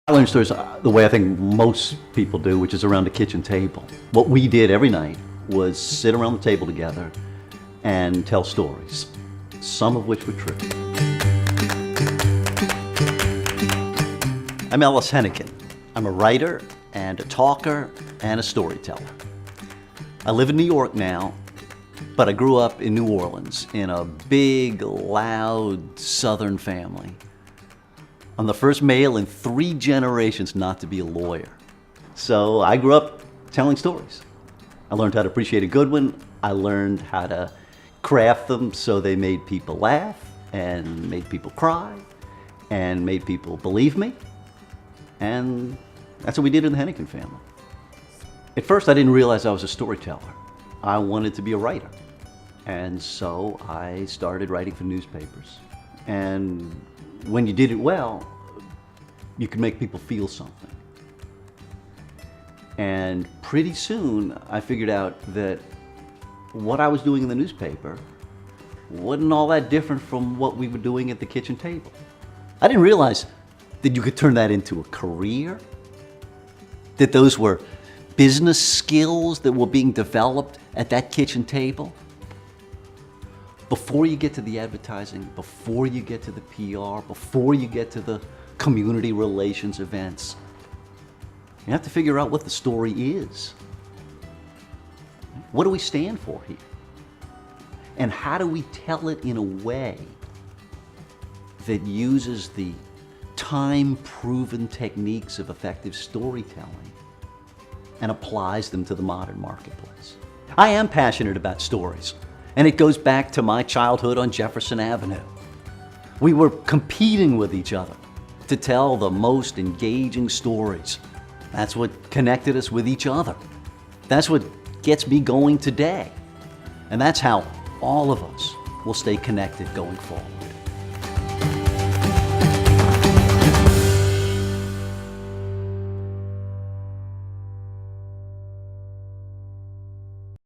I learned stories the way I think most people do, which is around the kitchen table. What we did every night was sit around the table together and tell stories, some of which were true. I'm Ellis Henican. I'm a writer and a talker and a storyteller. I live in New York now, but I grew up in New Orleans in a big, loud Southern family. I'm the first male in 3 generations not to be a lawyer. So I grew up telling stories. I learned how to appreciate a good one. I learned how to craft them so they made people laugh and made people cry and made people believe me. And that's what we did in the Henican family. At first, I didn't realize I was a storyteller. I wanted to be a writer. And so I started writing for newspapers. And when you did it well, you could make people feel something. And pretty soon, I figured out that what I was doing in the newspaper wasn't all that different from what we were doing at the kitchen table. I didn't realize that you could turn that into a career, that those were business skills that were being developed at that kitchen table. Before you get to the advertising, before you get to the PR, before you get to the community relations events, you have to figure out what the story is. What do we stand for here? And how do we tell it in a way that uses the time-proven techniques of effective storytelling and applies them to the modern marketplace? I am passionate about stories. And it goes back to my childhood on Jefferson Avenue. We were competing with each other to tell the most engaging stories. That's what connected us with each other. That's what gets me going today. And that's how all of us will stay connected going forward.